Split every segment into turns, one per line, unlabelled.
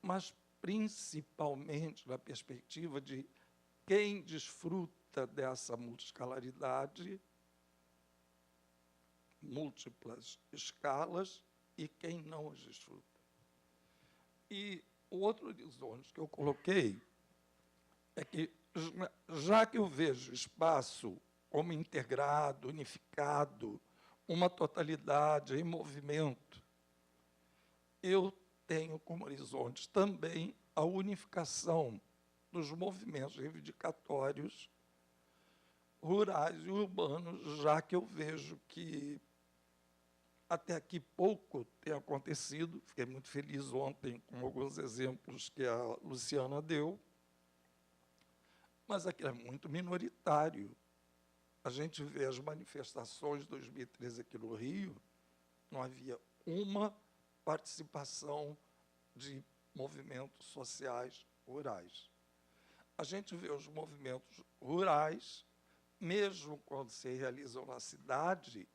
mas principalmente na perspectiva de quem desfruta dessa multiscalaridade, múltiplas escalas, e quem não as desfruta. E o outro horizonte que eu coloquei é que, já que eu vejo espaço como integrado, unificado, uma totalidade em movimento, eu tenho como horizonte também a unificação dos movimentos reivindicatórios rurais e urbanos, já que eu vejo que até aqui pouco tem acontecido. Fiquei muito feliz ontem com alguns exemplos que a Luciana deu, mas aqui é muito minoritário. A gente vê as manifestações de 2013 aqui no Rio, não havia uma participação de movimentos sociais rurais. A gente vê os movimentos rurais, mesmo quando se realizam na cidade,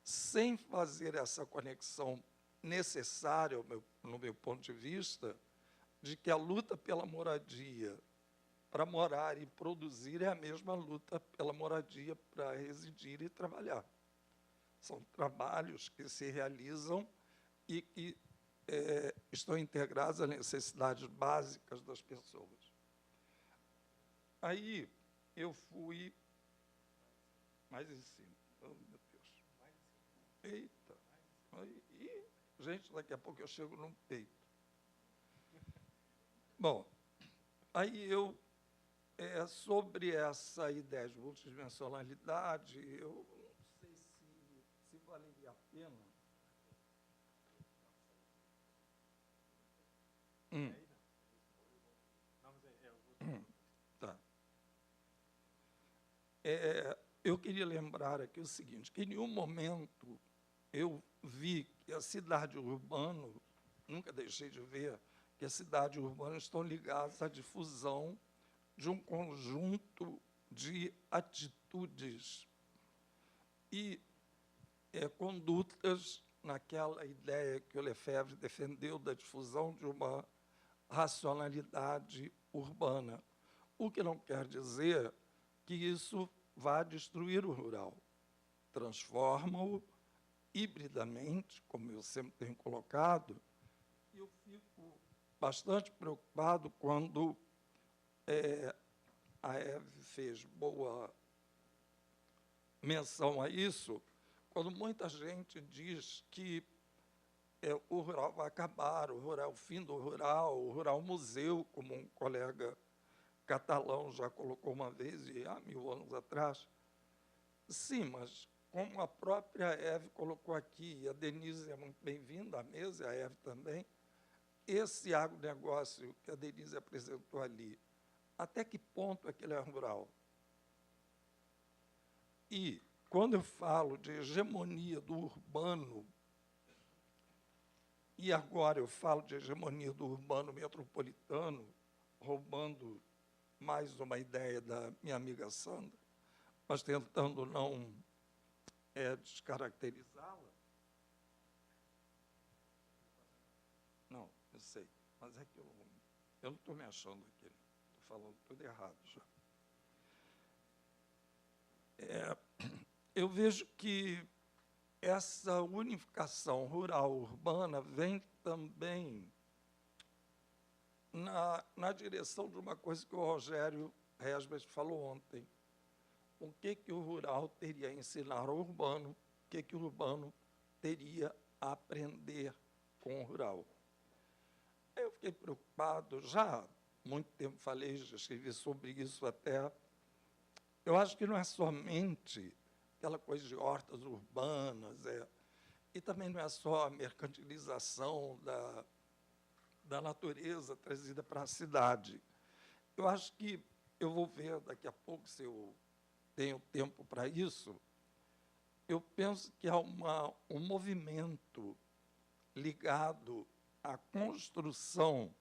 sem fazer essa conexão necessária, no meu ponto de vista, de que a luta pela moradia para morar e produzir é a mesma luta pela moradia para residir e trabalhar. São trabalhos que se realizam e que estão integrados às necessidades básicas das pessoas. Aí eu fui mais em cima. Oh, meu Deus. Eita. Aí, gente, daqui a pouco eu chego no peito. Bom, aí eu, sobre essa ideia de multidimensionalidade, eu não sei se valeria a pena. Tá. Eu queria lembrar aqui o seguinte, que em nenhum momento eu vi que a cidade urbana, nunca deixei de ver, que a cidade urbana estão ligadas à difusão de um conjunto de atitudes e condutas naquela ideia que o Lefebvre defendeu da difusão de uma racionalidade urbana, o que não quer dizer que isso vá destruir o rural. Transforma-o hibridamente, como eu sempre tenho colocado, e eu fico bastante preocupado quando a Eve fez boa menção a isso, quando muita gente diz que o rural vai acabar, o fim do rural, o rural museu, como um colega catalão já colocou uma vez, e há 1000 anos atrás. Sim, mas como a própria Eve colocou aqui, e a Denise é muito bem-vinda à mesa, e a Eve também, esse agronegócio que a Denise apresentou ali, até que ponto é que ele é rural? E, quando eu falo de hegemonia do urbano, e agora eu falo de hegemonia do urbano metropolitano, roubando mais uma ideia da minha amiga Sandra, mas tentando não descaracterizá-la. Não, eu sei, mas é que eu não estou me achando aqui, estou falando tudo errado já. Eu vejo que essa unificação rural-urbana vem também na direção de uma coisa que o Rogério Resbert falou ontem. O que o rural teria a ensinar ao urbano, o que o urbano teria a aprender com o rural. Eu fiquei preocupado, já há muito tempo falei, já escrevi sobre isso até. Eu acho que não é somente aquela coisa de hortas urbanas, e também não é só a mercantilização da natureza trazida para a cidade. Eu acho que eu vou ver daqui a pouco, se eu tenho tempo para isso, eu penso que há um movimento ligado à construção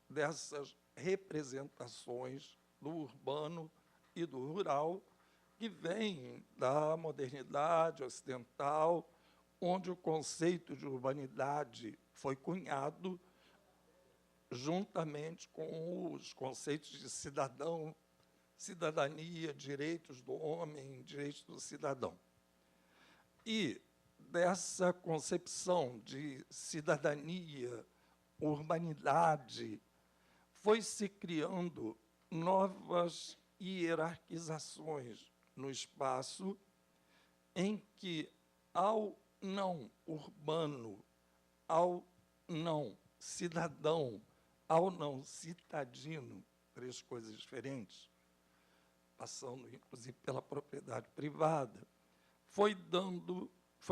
dessas representações do urbano e do rural, que vem da modernidade ocidental, onde o conceito de urbanidade foi cunhado juntamente com os conceitos de cidadão, cidadania, direitos do homem, direitos do cidadão. E dessa concepção de cidadania, urbanidade, foi se criando novas hierarquizações no espaço em que, ao não urbano, ao não cidadão, ao não citadino, três coisas diferentes, passando inclusive pela propriedade privada, foi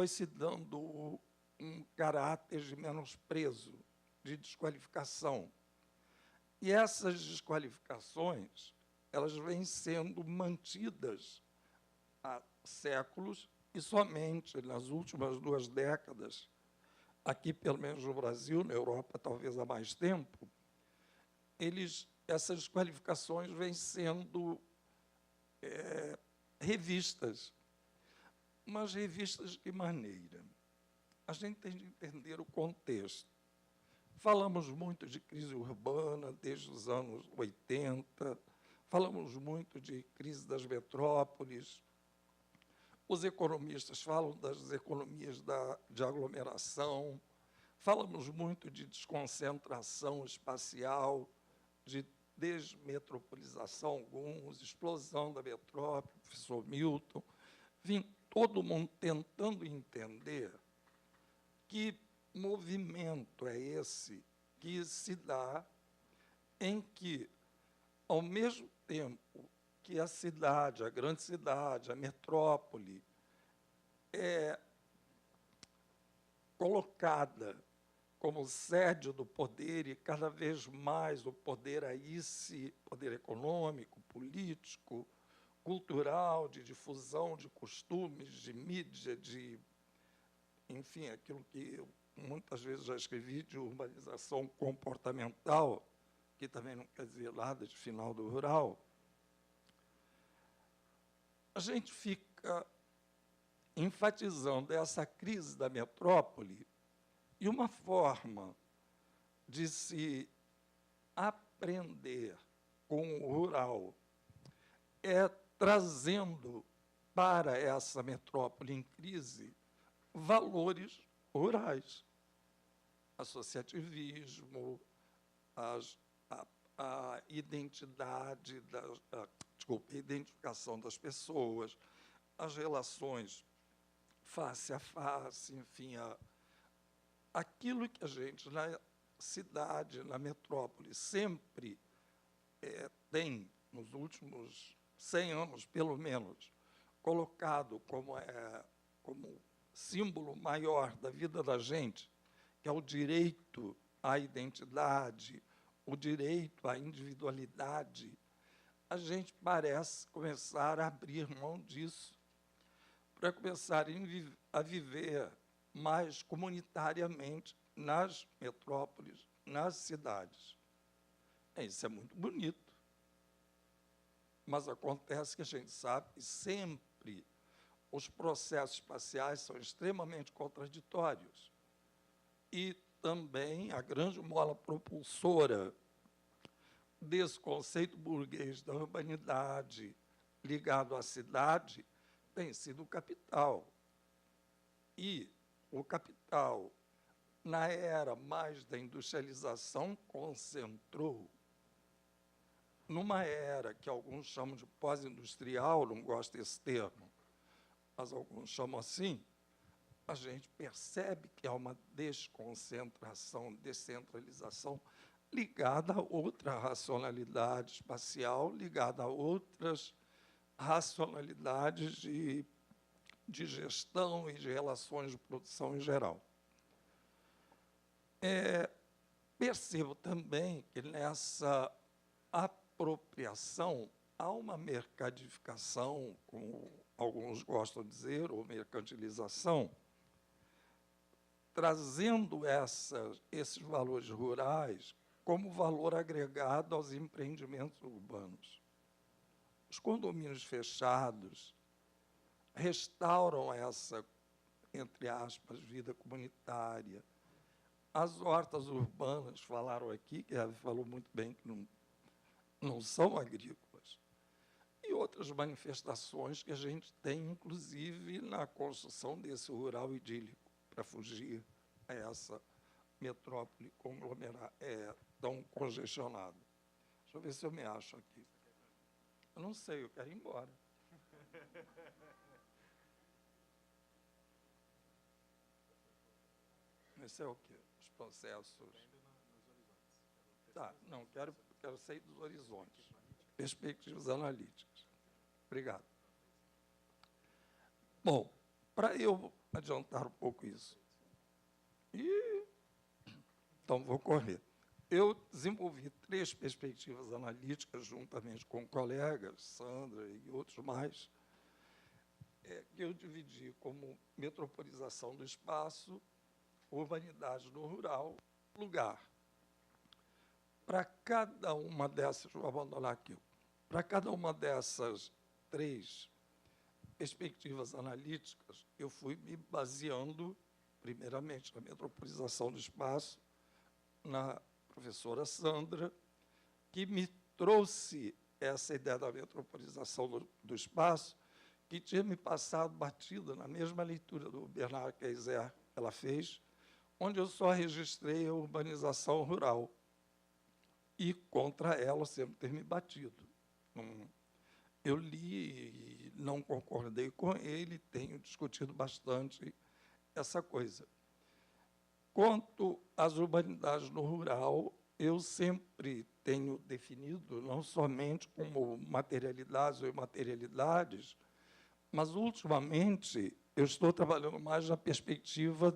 se dando um caráter de menosprezo, de desqualificação. E essas desqualificações, elas vêm sendo mantidas há séculos e somente nas últimas 2 décadas, aqui pelo menos no Brasil, na Europa talvez há mais tempo, essas desqualificações vêm sendo revistas. Mas revistas de que maneira? A gente tem de entender o contexto. Falamos muito de crise urbana desde os anos 80, falamos muito de crise das metrópoles. Os economistas falam das economias de aglomeração, falamos muito de desconcentração espacial, de desmetropolização alguns, explosão da metrópole, professor Milton. Enfim, todo mundo tentando entender que movimento é esse que se dá em que, ao mesmo tempo que a cidade, a grande cidade, a metrópole, é colocada como sede do poder e cada vez mais o poder poder econômico, político, cultural, de difusão de costumes, de mídia, enfim, aquilo que eu muitas vezes já escrevi de urbanização comportamental, que também não quer dizer nada de final do rural, a gente fica enfatizando essa crise da metrópole e uma forma de se aprender com o rural é trazendo para essa metrópole em crise valores rurais, associativismo, a identidade, a identificação das pessoas, as relações face a face, enfim, aquilo que a gente, na cidade, na metrópole, sempre tem, nos últimos 100 anos, pelo menos, colocado como símbolo maior da vida da gente, que é o direito à identidade, o direito à individualidade, a gente parece começar a abrir mão disso para começar a viver mais comunitariamente nas metrópoles, nas cidades. Isso é muito bonito, mas acontece que a gente sabe que sempre os processos espaciais são extremamente contraditórios. E também a grande mola propulsora desse conceito burguês da urbanidade ligado à cidade tem sido o capital. E o capital, na era mais da industrialização, concentrou numa era que alguns chamam de pós-industrial, não gosto desse termo, mas alguns chamam assim, a gente percebe que há uma desconcentração, descentralização ligada a outra racionalidade espacial, ligada a outras racionalidades de gestão e de relações de produção em geral. Percebo também que nessa apropriação há uma mercadificação, como alguns gostam de dizer, ou mercantilização, trazendo esses valores rurais como valor agregado aos empreendimentos urbanos. Os condomínios fechados restauram essa, entre aspas, vida comunitária, As hortas urbanas, falaram aqui, que Hebe falou muito bem que não são agrícolas. E outras manifestações que a gente tem, inclusive, na construção desse rural idílico, para fugir a essa metrópole conglomerada, tão congestionada. Deixa eu ver se eu me acho aqui. Eu não sei, eu quero ir embora. Esse é o quê? Os processos. Tá, não, quero sair dos horizontes. Perspectivas analíticas. Obrigado. Bom, para eu adiantar um pouco isso, então vou correr. Eu desenvolvi 3 perspectivas analíticas, juntamente com colegas, Sandra e outros mais, que eu dividi como metropolização do espaço, urbanidade no rural, lugar. Para cada uma dessas, vou abandonar aqui, para cada uma dessas 3 perspectivas analíticas, eu fui me baseando, primeiramente, na metropolização do espaço, na professora Sandra, que me trouxe essa ideia da metropolização do espaço, que tinha me passado batida na mesma leitura do Bernard Kaiser que ela fez, onde eu só registrei a urbanização rural. E, contra ela, eu sempre ter me batido. Eu li e não concordei com ele, tenho discutido bastante essa coisa. Quanto às urbanidades no rural, eu sempre tenho definido, não somente como materialidades ou imaterialidades, mas, ultimamente, eu estou trabalhando mais na perspectiva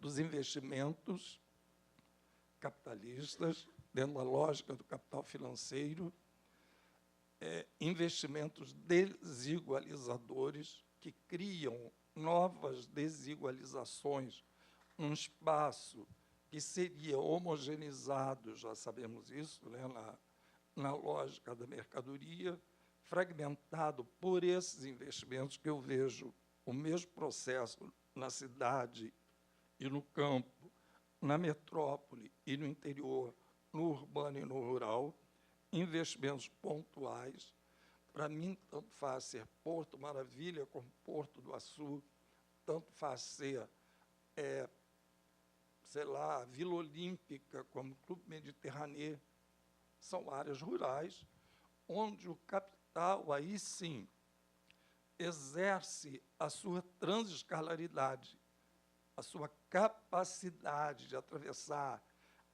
dos investimentos capitalistas, dentro da lógica do capital financeiro, investimentos desigualizadores que criam novas desigualizações num espaço que seria homogeneizado, já sabemos isso, né, na lógica da mercadoria, fragmentado por esses investimentos, que eu vejo o mesmo processo na cidade e no campo, na metrópole e no interior, no urbano e no rural, investimentos pontuais. Para mim, tanto faz ser Porto Maravilha como Porto do Açu, tanto faz ser, sei lá, Vila Olímpica como Clube Mediterrâneo, são áreas rurais, onde o capital, aí sim, exerce a sua transescalaridade, a sua capacidade de atravessar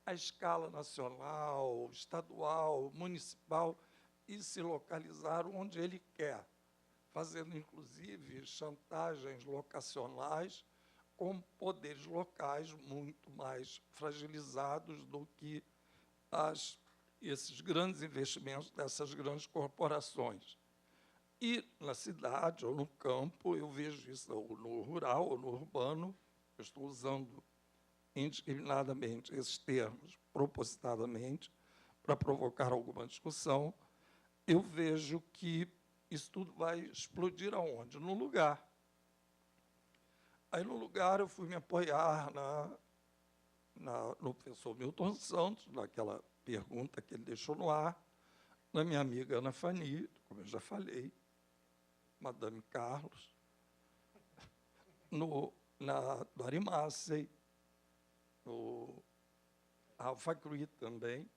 a escala nacional, estadual, municipal e se localizar onde ele quer, fazendo, inclusive, chantagens locacionais com poderes locais muito mais fragilizados do que esses grandes investimentos dessas grandes corporações. E na cidade ou no campo, eu vejo isso, ou no rural ou no urbano, eu estou usando indiscriminadamente esses termos, propositadamente, para provocar alguma discussão, eu vejo que isso tudo vai explodir aonde? No lugar. Aí, no lugar, eu fui me apoiar no professor Milton Santos, naquela pergunta que ele deixou no ar, na minha amiga Ana Fani, como eu já falei, Madame Carlos, do Arimassey, no Alpha Cree também,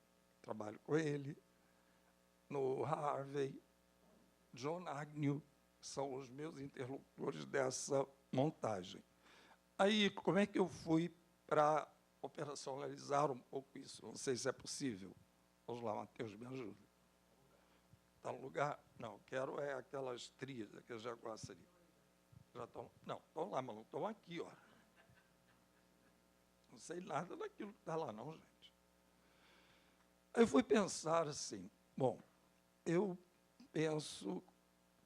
trabalho com ele, no Harvey, John Agnew, são os meus interlocutores dessa montagem. Aí, como é que eu fui para operacionalizar um pouco isso? Não sei se é possível. Vamos lá, Matheus, me ajuda. Está no lugar? Não, quero aquelas trias, aqueles jaguaçari. Já estão? Não, estão lá, mas não estão aqui, ó. Não sei nada daquilo que está lá, não, gente. Aí eu fui pensar assim, bom, eu penso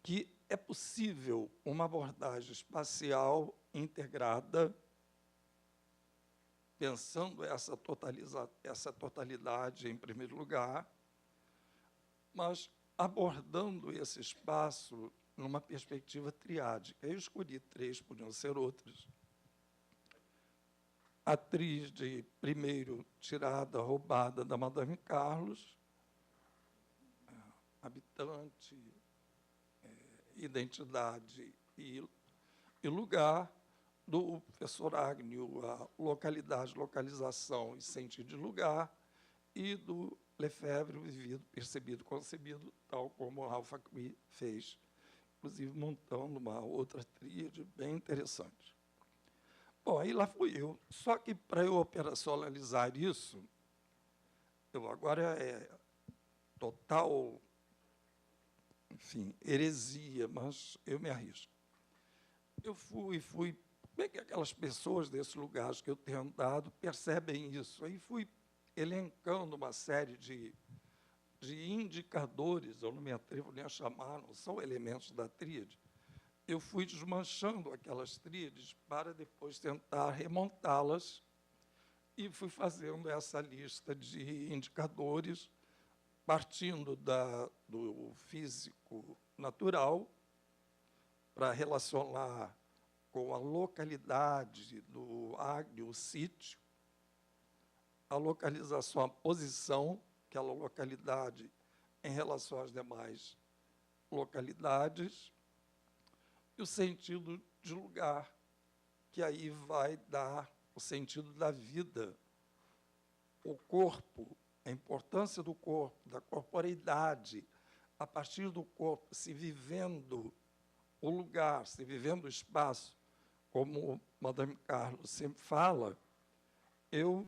que é possível uma abordagem espacial integrada, pensando essa totalidade em primeiro lugar, mas abordando esse espaço numa perspectiva triádica. Eu escolhi 3, podiam ser outras. a tríade, primeiro, tirada, roubada da Madame Carlos, habitante, identidade e lugar, do professor Agnew, a localidade, localização e sentido de lugar, e do Lefebvre, vivido, percebido, concebido, tal como Ralph Facui fez, inclusive montando uma outra tríade bem interessante. Bom, aí lá fui eu. Só que, para eu operacionalizar isso, eu agora total, enfim, heresia, mas eu me arrisco. Eu fui, como é que aquelas pessoas desses lugares que eu tenho andado percebem isso? Aí fui elencando uma série de indicadores, eu não me atrevo nem a chamar, não são elementos da tríade. Eu fui desmanchando aquelas tríades para depois tentar remontá-las e fui fazendo essa lista de indicadores, partindo do físico natural, para relacionar com a localidade do Agnew, o sítio, a localização, a posição, aquela localidade em relação às demais localidades, e o sentido de lugar, que aí vai dar o sentido da vida, o corpo, a importância do corpo, da corporeidade, a partir do corpo, se vivendo o lugar, se vivendo o espaço, como Madame Carlos sempre fala, eu